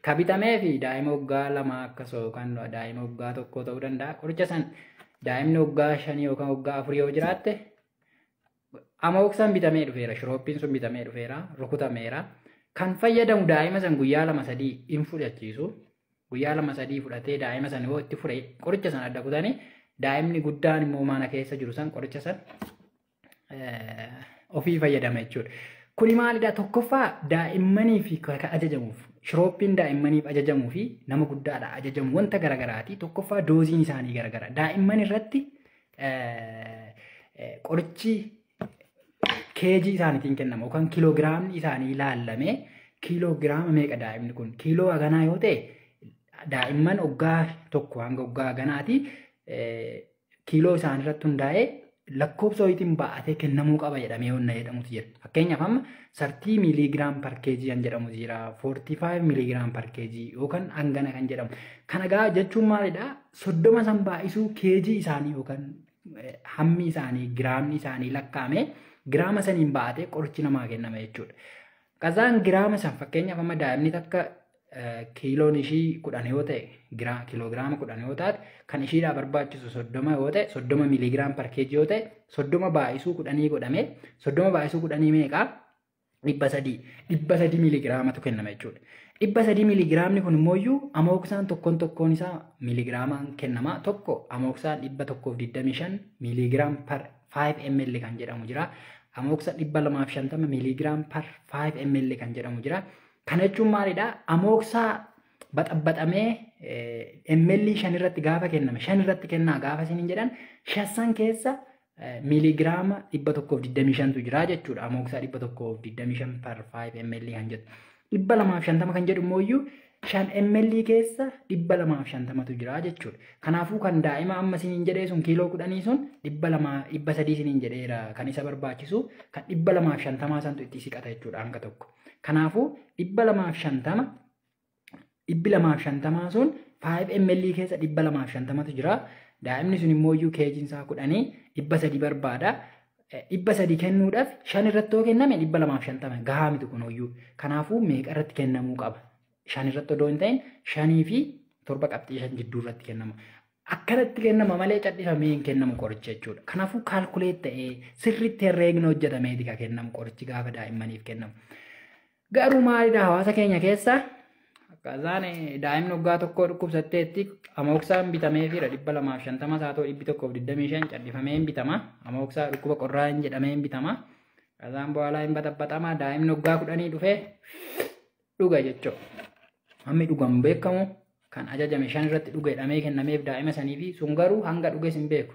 kabitamee fi daa'ima waggaa 2 akkasoo yookaan daa'ima waggaa 1 ta'uu danda'a. Qoricha san daa'imni waggaa 5 yookaan waggaa 4 yoo jiraatte amoksaan bitamee dhufeera. Shirooppiin sun bitamee dhufeera. Rukutameera. Kan fayyadamu daa'ima san guyyaa 2-3 hin fudhachiisu. Guyyaa 2-3 fudhatee daa'ima san yoo itti fure qoricha san adda kutanii daa'imni guddaan immoo mana keessa jiru san qoricha san ofii fayyadama jechuudha. Kuni maalidhaa? Tokkoffaa daa'immaniif ajajamuuf shirooppiin daa'immaniif ajajamuu fi nama guddaadha ajajamu wanta garagaraati. Tokkoffaa dooziin isaanii garagara. Daa'imman irratti qorichi keejii isaaniitiin kennama yookaan kiiloogiraamni isaanii ilaallamee kiiloogiraama meeqa daa'imni kun kiiloo haganaa yoo ta'e daa'imman waggaa 1 hanga waggaa haganaati kiiloo isaaniirratti hundaa'ee lakkoofsa wayitiin baa'atee kennamuu qaba jedhamee wanna jedhamutu jira. Fakkeenyaaf amma 30 miiliigiraam par keejii kan jedhamu jira 45 miiliigiraam par keejii yookaan hangana kan jedhamu. Kana gaa jechuun maalidhaa? 30 san baay'isuu keejii isaanii yookaan hammi isaanii giraamni isaanii lakkaa'amee giraama saniin baatee qorichi namaa kennama jechuudha. Kasaan giraama san fakkeenyaaf amma daa'imni takka kiiloon ishii 10 yoo ta'e kiiloogiraama 10 yoo taate kan ishiidhaa barbaachisu 30 yoo ta'e 30 miiliigiraam par keejii yoo ta'e 30 baay'isuu 10 godhamee 30 baay'isuu 10 meeqaa 300 miiliigiraamatu kennama jechuudha. 300 miiliigiraamni kun immoo iyyuu amoksaan tokkoon isaa miiliigiraamaan kennama. Tokko amoksaan 125 miiliigiraam par 5 ml kan jedhamu jira. Amoksa 250 miiliigiraam par 5 ml kan jedhamu jira. Kana jechuun maalidhaa? Amoksaa baxabbatamee ml 5 irratti gaafa kenname 5 irratti kennaa gaafa isiniin jedhan 5 keessa miiliigiraama 125tu jira jechuudha. Amoksaa 125 par 5 ml kan jedhu. 250 kan jedhu immoo iyyuu 5 ml keessa 250tu jira jechuudha. Kanaafuu kan daa'ima amma isiniin jedhee sun kiiloo 10 sun 300 isiniin jedheera kan isa barbaachisu kan 250 santu itti siqata jechuudha hanga tokko. Kanaafuu 250 sun 5 ml keessa 250tu jira. Daa'imni sun immoo iyyuu keejiin isaa 10 300 barbaada. 300 kennuudhaaf 5 irratti yoo kenname 250 gahaa miti kunuyyuu. Kanaafuu meeqa irratti kennamuu qaba? 5 irratti odoo hin ta'in 5 fi 7.5 jidduu irratti kennama. Akkanatti kennama malee cadhifamee hin kennamu qoricha jechuudha. Kanaafuu kaalkuleet ta'ee sirriitti herreegni hojjetameeti kan kennamu qorichi gaafa daa'immaniif kennamu. Garuu maalidha hawaasa keenya keessa akkasaan daa'imni waggaa tokkoo dhukkubsatteetti amooksaan bitameefira 250 haa ta'u 125 cadhifamee hin bitama. Amooksaa dhukkuba qorraa hin jedhamee hin bitama. Akkasaan boo'alaa hin batabbatamaa daa'imni waggaa 10 dhufee dhuga jechuudha. Hammi dhugamu beekamu kan ajajame 5 irratti dhuga jedhamee kennameef daa'ima saniifi sun garuu hanga dhuges hin beeku.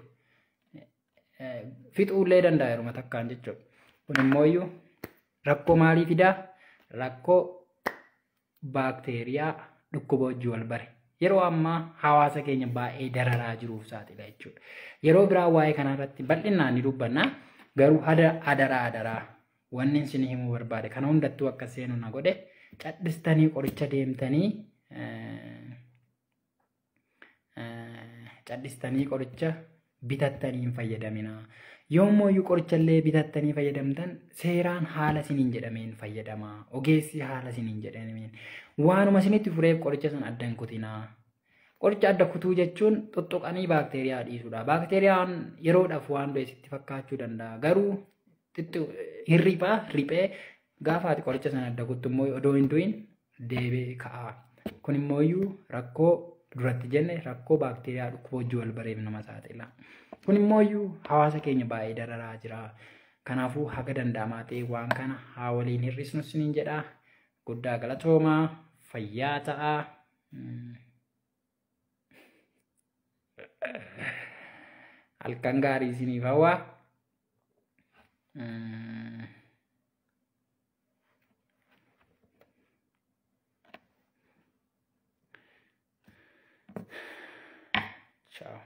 Fixuullee danda'a yeruma takkaan jechuudha. Kun immoo iyyuu rakkoo maalii fidaa? Rakkoo baakteeriyaa dhukkuba wajjin wal bare. Yeroo ammaa hawaasa keenya baay'ee dararaa jiruuf saaxila jechuudha. Yeroo biraa waa'ee kanarratti bal'inaan ni dubbanna. Garuu adaraa wanni isin himuu barbaade kana hundattuu akka seenu na godhe cadhistanii qoricha deemtanii cadhistanii qoricha bitattanii hin fayyadamina. Yommuu iyyuu qorichallee bitattanii fayyadamtan seeraan haala isiniin jedhameen fayyadama. Ogeessi haala isiniin jedhameen waanuma isinitti fureef qoricha sun adda hin kutinaa. Qoricha adda kutuu jechuun tuttuqanii baakteeriyaa dhiisuudha. Baakteeriyaan yeroodhaaf waan du'eessitti fakkaachuu danda'a. Garuu riphee gaafa ati qoricha sana adda kuttu immoo odoo hin du'in deebee ka'a. Kun immoo iyyuu rakkoo duratti jenne rakkoo baakteeriyaa dhukkuba wajjin wal bareef nama saaxila. Kun immoo iyyuu hawaasa keenya baay'ee dararaa jira. Kanaafuu haga danda'amaa ta'e waan kana haa waliin hir'isnu isiniin jedha. Guddaa galatoomaa fayyaa ta'a. Halkan gaarii isiniif hawwaa. Ciao.